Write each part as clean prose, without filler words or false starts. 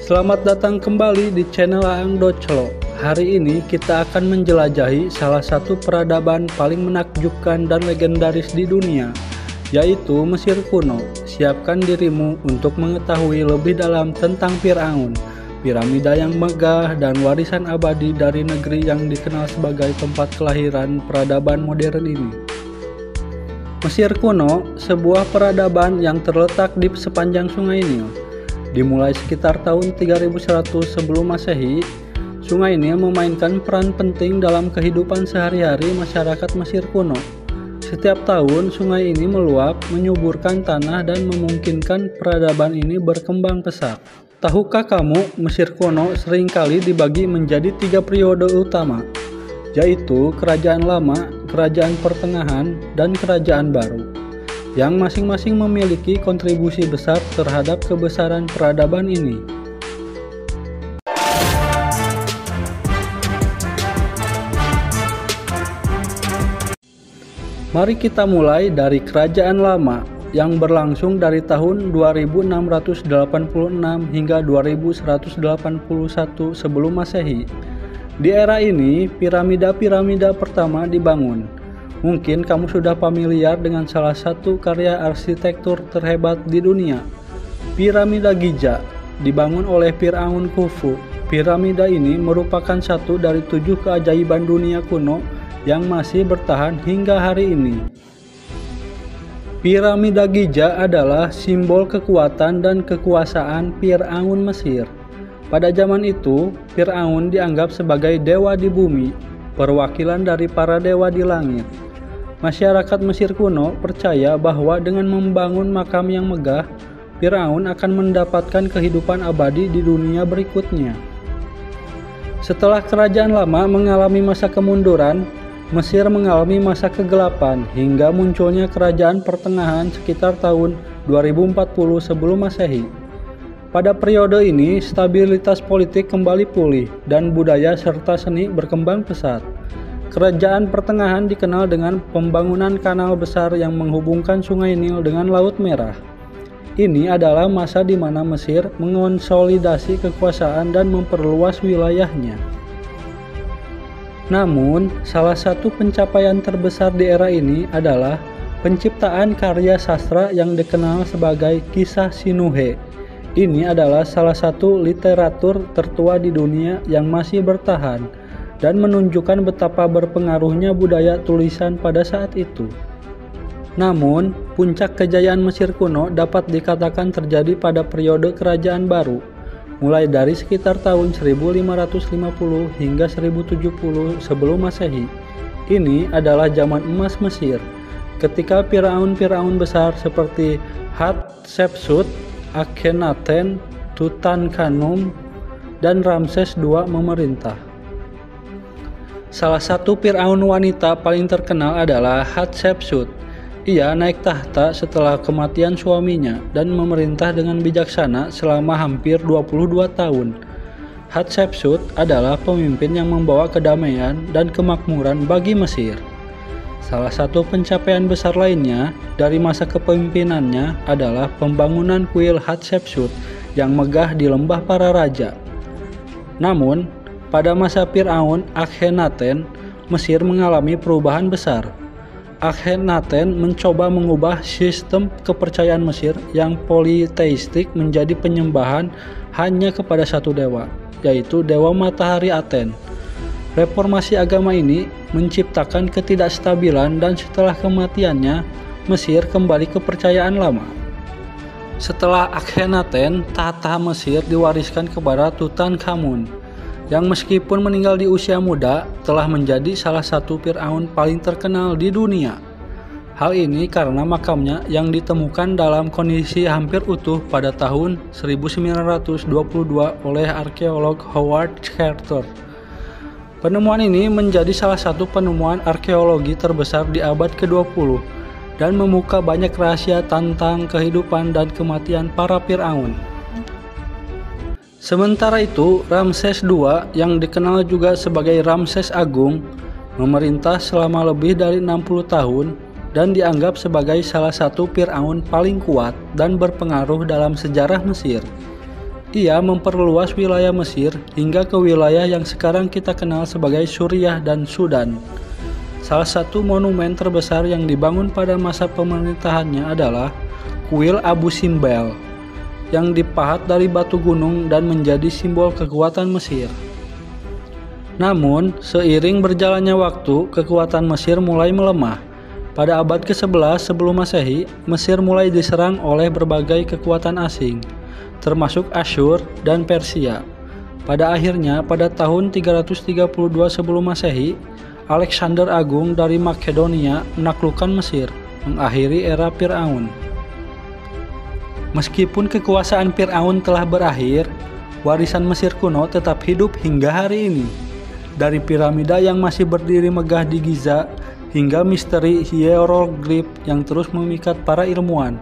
Selamat datang kembali di channel Aang Doclo. Hari ini kita akan menjelajahi salah satu peradaban paling menakjubkan dan legendaris di dunia, yaitu Mesir kuno. Siapkan dirimu untuk mengetahui lebih dalam tentang Firaun, piramida yang megah dan warisan abadi dari negeri yang dikenal sebagai tempat kelahiran peradaban modern ini. Mesir kuno, sebuah peradaban yang terletak di sepanjang Sungai Nil. Dimulai sekitar tahun 3100 sebelum Masehi, sungai Nil memainkan peran penting dalam kehidupan sehari-hari masyarakat Mesir kuno. Setiap tahun, sungai ini meluap, menyuburkan tanah dan memungkinkan peradaban ini berkembang pesat. Tahukah kamu, Mesir kuno seringkali dibagi menjadi 3 periode utama, yaitu Kerajaan Lama, Kerajaan Pertengahan, dan Kerajaan Baru, yang masing-masing memiliki kontribusi besar terhadap kebesaran peradaban ini. Mari kita mulai dari Kerajaan Lama yang berlangsung dari tahun 2686 hingga 2181 sebelum Masehi. Di era ini, piramida-piramida pertama dibangun. Mungkin kamu sudah familiar dengan salah satu karya arsitektur terhebat di dunia, Piramida Giza, dibangun oleh Firaun Khufu. Piramida ini merupakan satu dari 7 keajaiban dunia kuno yang masih bertahan hingga hari ini. Piramida Giza adalah simbol kekuatan dan kekuasaan Firaun Mesir. Pada zaman itu, Firaun dianggap sebagai dewa di bumi, perwakilan dari para dewa di langit. Masyarakat Mesir kuno percaya bahwa dengan membangun makam yang megah, Firaun akan mendapatkan kehidupan abadi di dunia berikutnya. Setelah Kerajaan Lama mengalami masa kemunduran, Mesir mengalami masa kegelapan hingga munculnya Kerajaan Pertengahan sekitar tahun 2040 sebelum Masehi. Pada periode ini, stabilitas politik kembali pulih dan budaya serta seni berkembang pesat. Kerajaan Pertengahan dikenal dengan pembangunan kanal besar yang menghubungkan Sungai Nil dengan Laut Merah. Ini adalah masa di mana Mesir mengonsolidasi kekuasaan dan memperluas wilayahnya. Namun, salah satu pencapaian terbesar di era ini adalah penciptaan karya sastra yang dikenal sebagai Kisah Sinuhe. Ini adalah salah satu literatur tertua di dunia yang masih bertahan dan menunjukkan betapa berpengaruhnya budaya tulisan pada saat itu. Namun, puncak kejayaan Mesir kuno dapat dikatakan terjadi pada periode Kerajaan Baru, mulai dari sekitar tahun 1550 hingga 1070 sebelum Masehi. Ini adalah zaman emas Mesir, ketika Firaun-Firaun besar seperti Hatshepsut, Akhenaten, Tutankhamun, dan Ramses II memerintah. Salah satu Firaun wanita paling terkenal adalah Hatshepsut. Ia naik tahta setelah kematian suaminya dan memerintah dengan bijaksana selama hampir 22 tahun. Hatshepsut adalah pemimpin yang membawa kedamaian dan kemakmuran bagi Mesir. Salah satu pencapaian besar lainnya dari masa kepemimpinannya adalah pembangunan kuil Hatshepsut yang megah di lembah para raja. Namun, pada masa Firaun Akhenaten, Mesir mengalami perubahan besar. Akhenaten mencoba mengubah sistem kepercayaan Mesir yang politeistik menjadi penyembahan hanya kepada satu dewa, yaitu Dewa Matahari Aten. Reformasi agama ini menciptakan ketidakstabilan dan setelah kematiannya, Mesir kembali ke kepercayaan lama. Setelah Akhenaten, tahta Mesir diwariskan kepada Tutankhamun, yang meskipun meninggal di usia muda, telah menjadi salah satu Firaun paling terkenal di dunia. Hal ini karena makamnya yang ditemukan dalam kondisi hampir utuh pada tahun 1922 oleh arkeolog Howard Carter. Penemuan ini menjadi salah satu penemuan arkeologi terbesar di abad ke-20 dan membuka banyak rahasia tentang kehidupan dan kematian para Firaun. Sementara itu, Ramses II yang dikenal juga sebagai Ramses Agung memerintah selama lebih dari 60 tahun dan dianggap sebagai salah satu Firaun paling kuat dan berpengaruh dalam sejarah Mesir. Ia memperluas wilayah Mesir hingga ke wilayah yang sekarang kita kenal sebagai Suriah dan Sudan. Salah satu monumen terbesar yang dibangun pada masa pemerintahannya adalah Kuil Abu Simbel, yang dipahat dari batu gunung dan menjadi simbol kekuatan Mesir. Namun, seiring berjalannya waktu, kekuatan Mesir mulai melemah. Pada abad ke-11 sebelum Masehi, Mesir mulai diserang oleh berbagai kekuatan asing, termasuk Asyur dan Persia. Pada akhirnya, pada tahun 332 sebelum Masehi, Alexander Agung dari Makedonia menaklukkan Mesir, mengakhiri era Firaun. Meskipun kekuasaan Firaun telah berakhir, warisan Mesir kuno tetap hidup hingga hari ini. Dari piramida yang masih berdiri megah di Giza, hingga misteri hieroglif yang terus memikat para ilmuwan,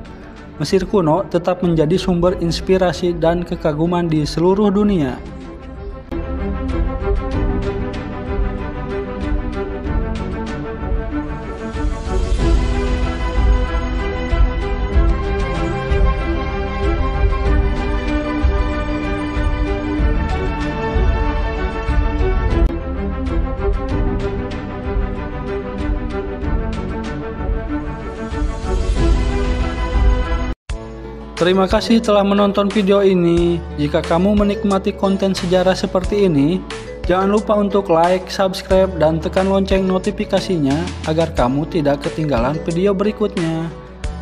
Mesir kuno tetap menjadi sumber inspirasi dan kekaguman di seluruh dunia. Terima kasih telah menonton video ini. Jika kamu menikmati konten sejarah seperti ini, jangan lupa untuk like, subscribe, dan tekan lonceng notifikasinya agar kamu tidak ketinggalan video berikutnya.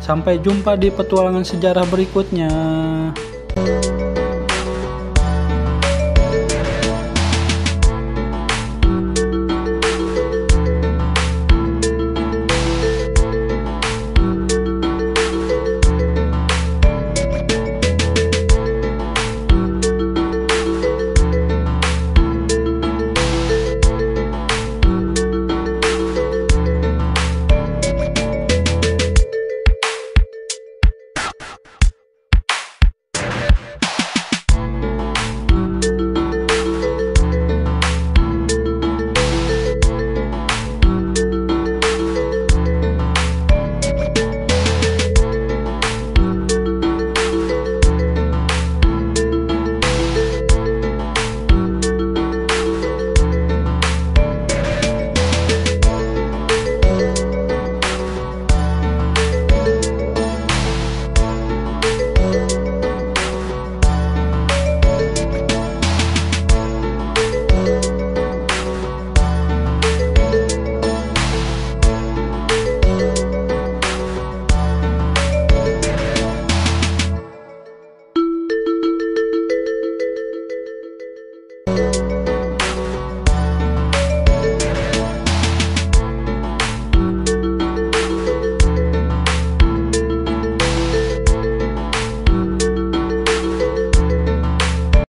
Sampai jumpa di petualangan sejarah berikutnya.